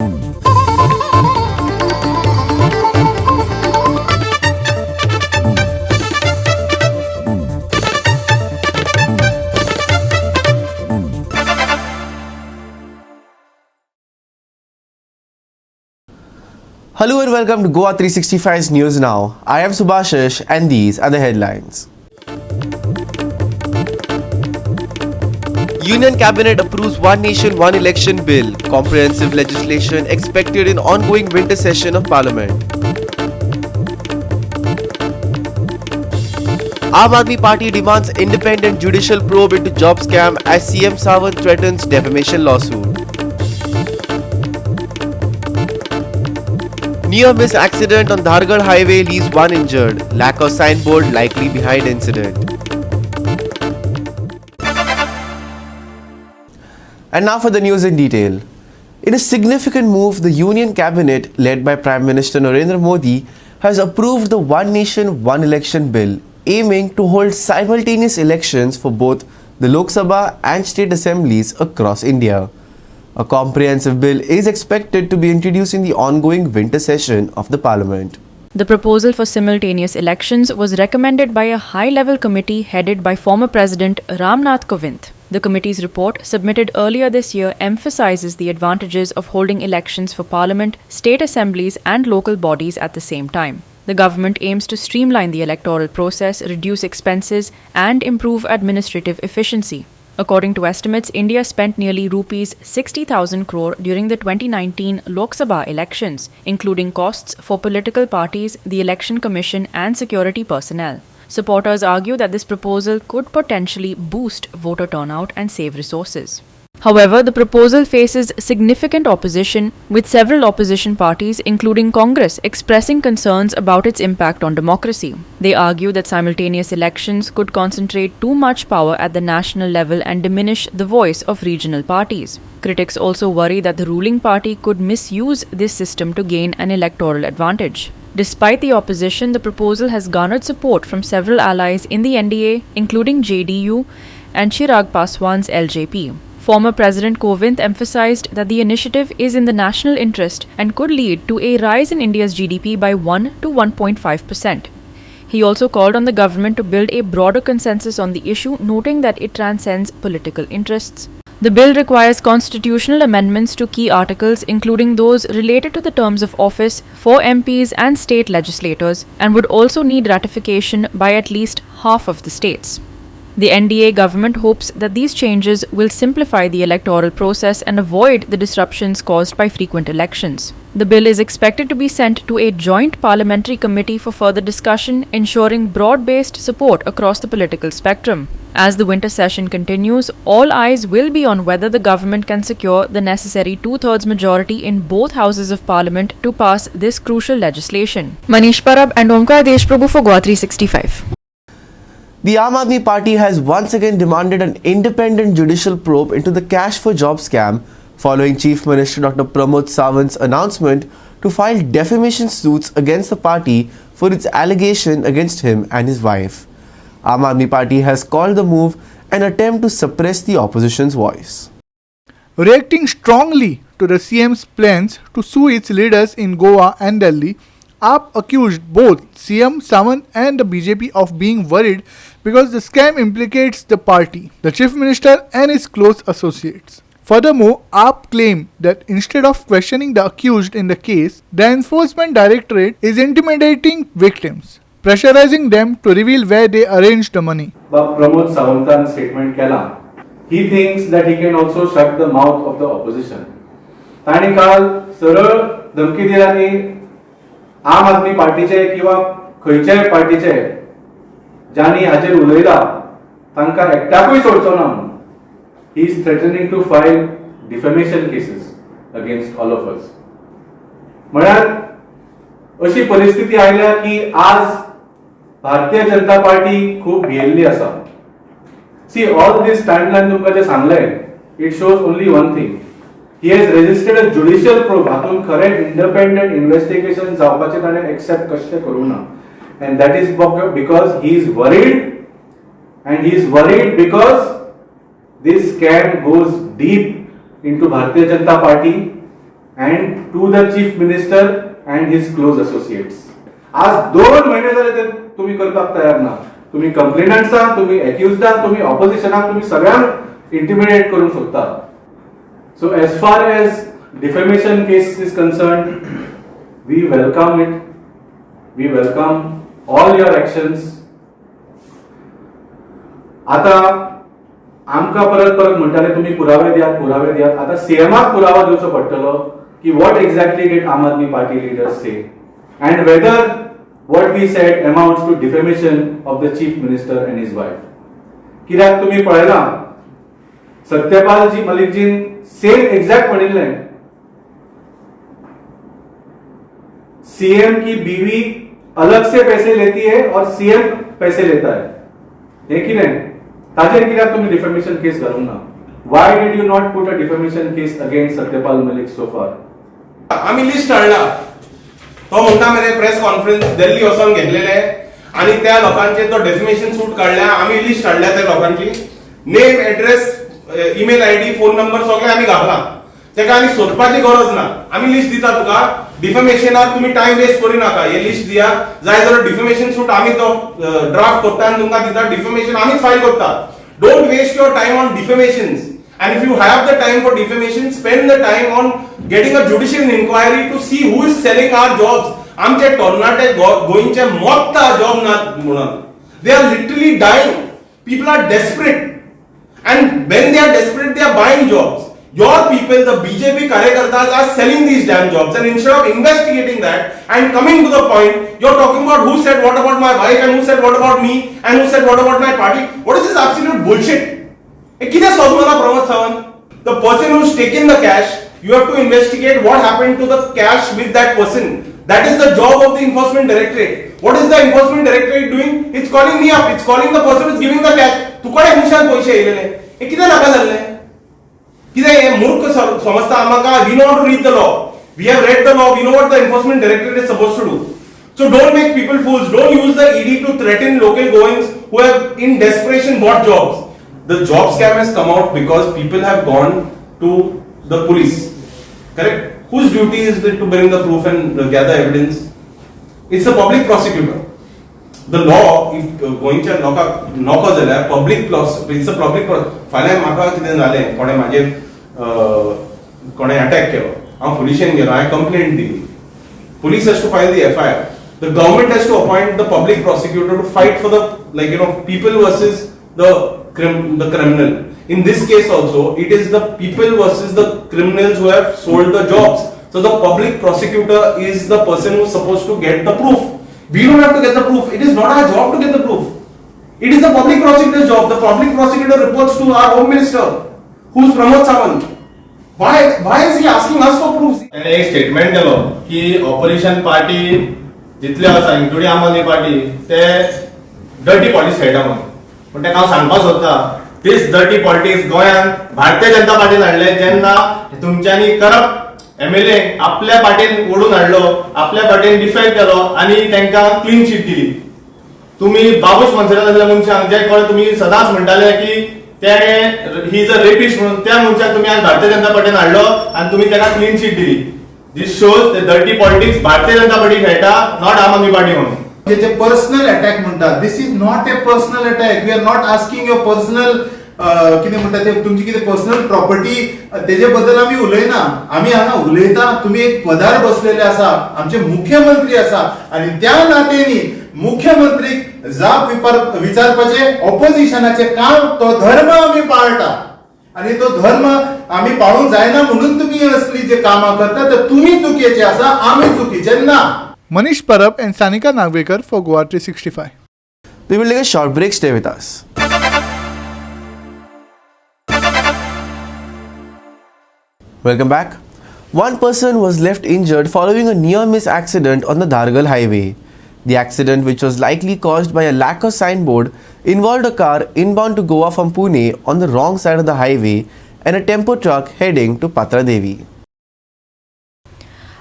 Hello and welcome to GOA365 News Now. I am Subhashish and these are the headlines. Union Cabinet approves One Nation, One Election Bill. Comprehensive legislation expected in ongoing winter session of Parliament. Aam Aadmi Party demands independent judicial probe into job scam as CM Sawant threatens defamation lawsuit. Near-miss accident on Dhargarh Highway leaves one injured. Lack of signboard likely behind incident. And now for the news in detail. In a significant move, the Union Cabinet, led by Prime Minister Narendra Modi, has approved the One Nation, One Election Bill, aiming to hold simultaneous elections for both the Lok Sabha and state assemblies across India. A comprehensive bill is expected to be introduced in the ongoing winter session of the Parliament. The proposal for simultaneous elections was recommended by a high-level committee headed by former President Ram Nath Kovind. The committee's report, submitted earlier this year, emphasizes the advantages of holding elections for Parliament, state assemblies and local bodies at the same time. The government aims to streamline the electoral process, reduce expenses and improve administrative efficiency. According to estimates, India spent nearly rupees 60,000 crore during the 2019 Lok Sabha elections, including costs for political parties, the Election Commission and security personnel. Supporters argue that this proposal could potentially boost voter turnout and save resources. However, the proposal faces significant opposition, with several opposition parties, including Congress, expressing concerns about its impact on democracy. They argue that simultaneous elections could concentrate too much power at the national level and diminish the voice of regional parties. Critics also worry that the ruling party could misuse this system to gain an electoral advantage. Despite the opposition, the proposal has garnered support from several allies in the NDA, including JDU and Chirag Paswan's LJP. Former President Kovind emphasized that the initiative is in the national interest and could lead to a rise in India's GDP by 1 to 1.5%. He also called on the government to build a broader consensus on the issue, noting that it transcends political interests. The bill requires constitutional amendments to key articles, including those related to the terms of office for MPs and state legislators, and would also need ratification by at least half of the states. The NDA government hopes that these changes will simplify the electoral process and avoid the disruptions caused by frequent elections. The bill is expected to be sent to a joint parliamentary committee for further discussion, ensuring broad-based support across the political spectrum. As the winter session continues, all eyes will be on whether the government can secure the necessary two-thirds majority in both houses of parliament to pass this crucial legislation. Manish Parab and Omkar Deshprabhu for GOA365. The Aam Aadmi Party has once again demanded an independent judicial probe into the cash for job scam following Chief Minister Dr. Pramod Sawant's announcement to file defamation suits against the party for its allegation against him and his wife. Aam Aadmi Party has called the move an attempt to suppress the opposition's voice. Reacting strongly to the CM's plans to sue its leaders in Goa and Delhi, AAP accused both CM Sawant and the BJP of being worried because the scam implicates the party, the Chief Minister and his close associates. Furthermore, AAP claimed that instead of questioning the accused in the case, the Enforcement Directorate is intimidating victims, pressurizing them to reveal where they arranged the money. Pramod Sawantan statement केला. He thinks that he can also shut the mouth of the opposition. ताणी काल सरळ धमकी दिला की आम आदमी पार्टीचे किंवा खंयच्याय पार्टीचे ज्यांनी हाचेर उलयला तांकां एकट्याकूय सोडचो ना म्हणून. He is threatening to file defamation cases against all of us. म्हळ्यार अशी परिस्थिती आयल्या की आज भारतीय जनता पार्टी खूप भियेल्ली आसा. See, all this timeline तुमकां जे सांगलें, it shows only one thing. He has resisted a judicial probe. हातून खरें independent investigation जावपाचें ताणें accept कशें करूं ना. And that is because he is worried, and he is worried because this scam goes deep into Bharatiya Janata Party and to the chief minister and his close associates. आज 2 महिने झाले ते तुम्ही करपाक तयार ना. तुम्ही कंप्लेनंट्सांक, तुम्ही एक्युज्डांक, तुम्ही ऑपोजिशनाक, तुम्ही सगळ्यांक इंटिमिडेट करूंक सोदता. So as far as defamation case is concerned, we welcome it. We welcome all your actions. आता आमका परत म्हणटाले तुम्ही पुरावे दियात. आता सीएमाक पुरावा दिवचो पडटलो की what exactly did Aam Aadmi Party leaders say and whether what we said amounts to defamation of the chief minister and his wife. कित्याक तुम्ही पळयला सत्यपाल जी मलिक जी सेम एग्जैक्ट म्हणिल्लें सीएम की बीवी अलग से पैसे लेती है और सीएम पैसे लेता है. हे कितें ताजेर कित्याक तुम्ही डिफेमेशन केस घालूंक ना? Why did you not put a defamation case against Satyapal Malik so far? आम्ही लिस्ट हाडला. तो म्हणटा मरे प्रेस कॉन्फरन्स दिल्ली वचून घेतलेले आणि त्या लोकांचे तो डेफिमेशन सूट काढल्या. आम्ही लिस्ट हाडल्या त्या लोकांची name, address, email ID, phone number सगळे आम्ही घातला. तेका आनी सोदपाची गरज ना. आम्ही लिस्ट दिता तुका. डिफेमेशनाक तुम्ही टाइम वेस्ट करू नाका. हे लिस्ट दिया. जाय जाल्यार डिफेमेशन सूट आम्ही तो ड्राफ्ट करता आणि तुमकां दिता. डिफेमेशन आम्हीच फाईल करता. Don't waste your time on defamations. And if you have the time for defamation, spend the time on getting a judicial inquiry to see who is selling our jobs. आमचे टोर्नाटे गोयंचे मोत्ता job ना म्हणून. They are literally dying. People are desperate. And when they are desperate, they are buying jobs. Your people, the BJP Karyakartas, are selling these damn jobs. And instead of investigating that and coming to the point, you're talking about who said what about my wife and who said what about me and who said what about my party. What is this absolute bullshit? किती सोदमला Pramod Sawant? The person who's taken the cash, you have to investigate what happened to the cash with that person. That is the job of the enforcement directorate. What is the enforcement directorate doing? It's calling me up. It's calling the person who's giving the cash. तुकडे निशान पैसे येलेले. हे किती नाका जाल्ले? किती हे मूर्ख समजता आम्हाला? We know how to read the law. We have read the law. We know what the enforcement directorate is supposed to do. So don't make people fools. Don't use the ED to threaten local goings who have in desperation bought jobs. The job scam has come out because people have gone to the police. Correct? Whose duty is it to bring the proof and gather evidence? It's the public prosecutor. The law, if going to knock public it's a public फाल्यां म्हाका कितें जालें कोणे मागीर कोणे attack केलो हांव पुलिशेन गेलो हांवें कंप्लेंट दिली. Police has to file the FIR. The government has to appoint the public prosecutor to fight for the people versus the criminal. In this case also, it is the people versus the criminals who have sold the jobs. So the public prosecutor is the person who is supposed to get the proof. We don't have to get the proof. It is not our job to get the proof. It is the public prosecutor's job. The public prosecutor reports to our home minister, who is Pramod Sawant. Why is he asking us for proofs? त्याने एक statement दिलो की opposition party जितले आसा including आम Aadmi party ते dirty politics खेळटा म्हणून. पण ते हांव सांगपाक सोदता दिस डर्टी पॉलिटिक्स गोंयांत भारतीय जनता पार्टीन हाडले जेन्ना तुमच्यांनी करप्ट एमएलए आपल्या पार्टीन ओडून हाडलो, आपल्या पार्टीन डिफेक्ट केलो आणि तांकां क्लीन शीट दिली. तुम्ही बाबूश मनसेच्या मनशांक जे कोण तुम्ही सदांच म्हणटाले की त्याने ही इज अ रेपिस्ट म्हणून त्या मनशाक तुम्ही आज भारतीय जनता पार्टीन हाडलो आणि तुम्ही ताका क्लीन शीट दिली. This shows the dirty politics Bharatiya Janata Party खेळटा, नॉट आम आदमी पार्टी म्हणून. जे पर्सनल अटॅक म्हणतात, this is not a personal attack. We are not asking your personal कितें म्हणटा ते तुमची कितें पर्सनल प्रॉपर्टी तेजे बद्दल आमी उलयना. आमी हांगा उलयता तुम्ही एक पदार बसलेले आसा, आमचे मुख्यमंत्री आसा आणि त्या नात्यानी मुख्यमंत्रीक जाप विचारपाचे ऑपोजिशनाचे काम तो धर्म आमी पाळटा आणि तो धर्म आमी पाळूंक जायना म्हणून तुम्ही असली जे कामां करता तर तुम्ही चुकीचे आसा, आमी चुकीचे ना. Manish Parab and Sanika Nagvekar for GOA365. We will take a short break. Stay with us. Welcome back. One person was left injured following a near-miss accident on the Dhargal highway. The accident, which was likely caused by a lack of signboard, involved a car inbound to Goa from Pune on the wrong side of the highway and a tempo truck heading to Patra Devi.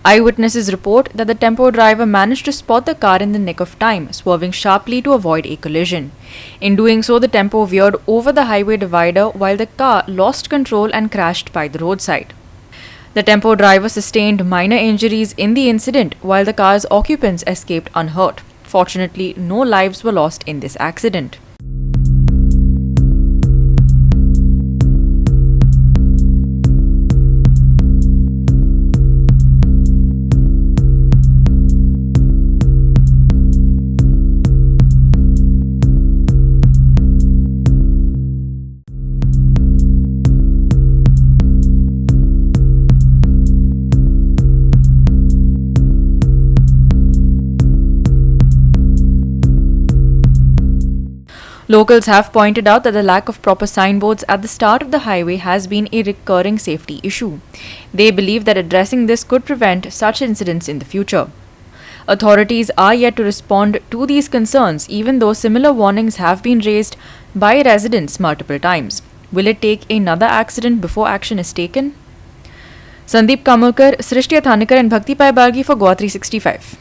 Eyewitnesses report that the tempo driver managed to spot the car in the nick of time, swerving sharply to avoid a collision. In doing so, the tempo veered over the highway divider while the car lost control and crashed by the roadside. The tempo driver sustained minor injuries in the incident while the car's occupants escaped unhurt. Fortunately, no lives were lost in this accident. Locals have pointed out that the lack of proper signboards at the start of the highway has been a recurring safety issue. They believe that addressing this could prevent such incidents in the future. Authorities are yet to respond to these concerns, even though similar warnings have been raised by residents multiple times. Will it take another accident before action is taken? Sandeep Kamalkar, Srishti Athanikar and Bhakti Pai Bargi for GOA365.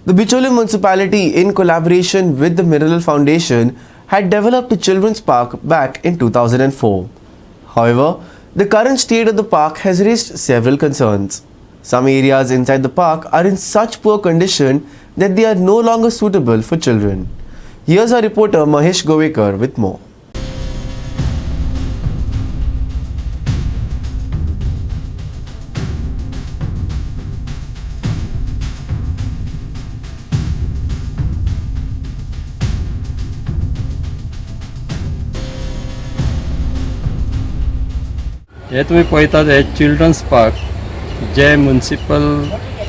The Bichole municipality, in collaboration with the Mineral Foundation, had developed a children's park back in 2004. However, the current state of the park has raised several concerns. Some areas inside the park are in such poor condition that they are no longer suitable for children. Here's our reporter Mahesh Govekar with more. हे तुम्ही पळयतात हे children's park जे municipal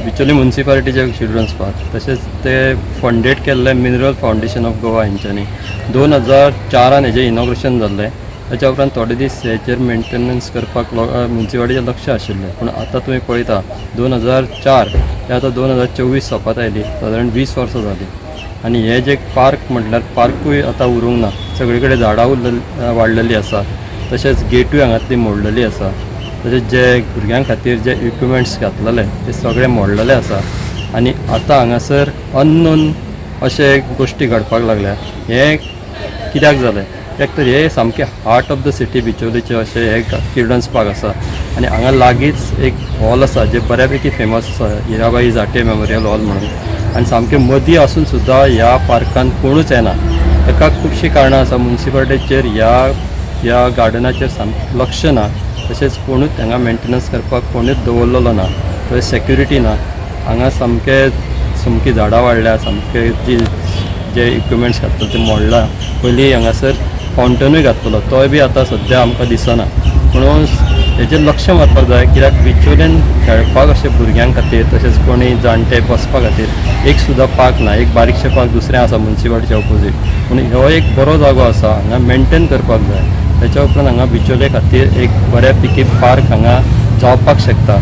Bicholim म्युनिसिपालिटीचे children's park तशेंच ते funded केल्ले mineral foundation of Goa हेंच्यांनी 2004 हेजें इनॉग्रेशन जाल्लें. ताच्या उपरांत थोडे दीस हेचेर मेंटेनन्स करपाक म्युनिसिपालिटीचें लक्ष आशिल्लें, पूण आतां तुमी पळयता 2004 ते आतां 2024 सोंपत आयली, सादारण 20 वर्सां जालीं. आनी हे जे पार्क म्हटल्यार पार्कूय आतां उरूंक ना. सगळे कडेन झाडां वाडलेलीं आसा, तशेंच गेटूय हांगातली मोडलेली आसा. तशेंच जे भुरग्यां खातीर जे इक्विपमेंट्स घातलेले ते सगळे मोडलेले आसा. आनी आतां हांगासर अननोन अशे गोश्टी घडपाक लागल्या. हे कित्याक जालें? एक तर हे सामकें हार्ट ऑफ द सिटी बिचोलीचे अशें हे चिल्ड्रन्स पार्क आसा. आनी हांगा लागींच एक हॉल आसा जे बऱ्यापैकी फेमस आसा, हिराबाई जाटे मेमोरियल हॉल म्हणून. आनी सामकें मदीं आसून सुद्दां ह्या पार्कान कोणूच येना. ताका खुबशीं कारणां आसा. म्युनिसिपालिटीचेर ह्या गार्डनाचेर सामकें लक्ष ना. तशेंच कोणूच हांगा मेंटेनन्स करपाक कोणूच दवरलेलो ना. तशेंच सेक्युरिटी ना. हांगा सामकी झाडां वाडल्या, सामके जे इक्विपमेंट्स घातले ते मोडला. पयलीं हांगासर फावंटनूय घातलेलो, तोय बी आतां सद्या आमकां दिसना. म्हणून हेजेर लक्ष मारपाक जाय, कित्याक बिचोलेन खेळपाक अशें भुरग्यां खातीर तशेंच कोणी जाणटे बसपा खातीर एक सुद्दां पार्क ना. एक बारीकशें पार्क दुसरें आसा म्युनिसिपालिटीच्या ऑपोजीट, पूण हो एक बरो जागो आसा. हांगा मेंटेन करपाक जाय. त्याच्या उपरांत हांगा बिचोले खातीर एक बऱ्यापैकी पार्क हांगा जावपाक शकता.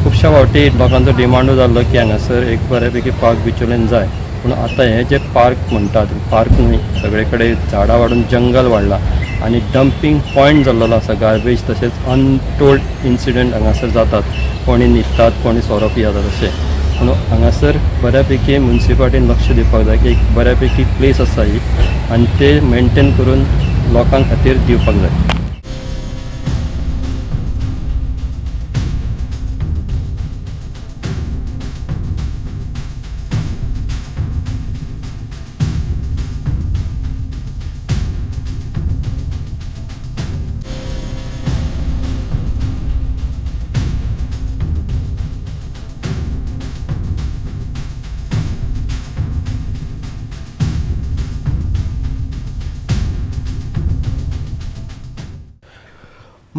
खुबश्या फावटी लोकांचो डिमांडूय जाल्लो की हांगासर एक बऱ्यापैकी पार्क बिचोलेन जाय. पूण आतां हे जे पार्क म्हणटात, पार्क न्हय, सगळे कडेन झाडां वाडून जंगल वाडला आनी डंपींग पॉयंट जाल्लो आसा. गार्बेज तशेंच अनटोल्ड इन्सिडंट हांगासर जातात. कोणी न्हिदतात, कोणी सोरो पियेतात अशें. म्हणून हांगासर बऱ्यापैकी म्युनिसिपालिटीन लक्ष दिवपाक जाय की एक बऱ्यापैकी प्लेस आसा ही, आनी ते मेंटेन करून लोकां खातीर दिवपाक जाय.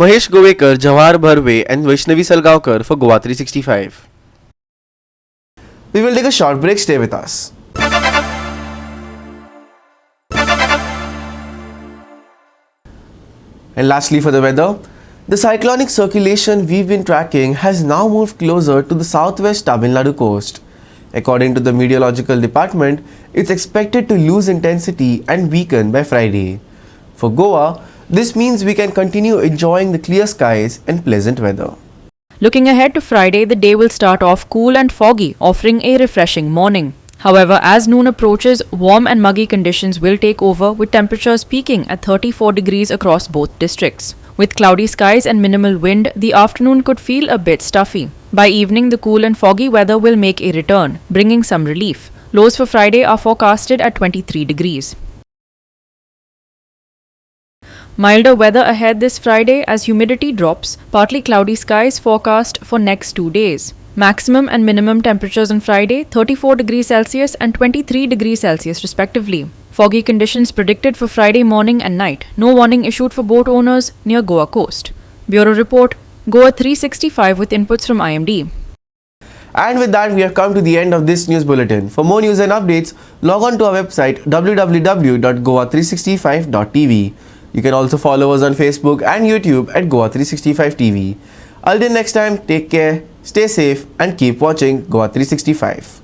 Mahesh Govekar, Jawahar Bharve and Vaishnavi Salgaonkar for GOA365. We will take a short break. Stay with us. And lastly, for the weather, the cyclonic circulation we've been tracking has now moved closer to the southwest Tamil Nadu coast. According to the meteorological department, it's expected to lose intensity and weaken by Friday. For Goa, this means we can continue enjoying the clear skies and pleasant weather. Looking ahead to Friday, the day will start off cool and foggy, offering a refreshing morning. However, as noon approaches, warm and muggy conditions will take over, with temperatures peaking at 34 degrees across both districts. With cloudy skies and minimal wind, the afternoon could feel a bit stuffy. By evening, the cool and foggy weather will make a return, bringing some relief. Lows for Friday are forecasted at 23 degrees. Milder weather ahead this Friday as humidity drops, partly cloudy skies forecast for next 2 days. Maximum and minimum temperatures on Friday 34 degrees Celsius and 23 degrees Celsius respectively. Foggy conditions predicted for Friday morning and night. No warning issued for boat owners near Goa coast. Bureau Report, GOA365 with inputs from IMD. And with that, we have come to the end of this news bulletin. For more news and updates, log on to our website www.goa365.tv. You can also follow us on Facebook and YouTube at GOA365 TV. Until next time, take care, stay safe and keep watching GOA365.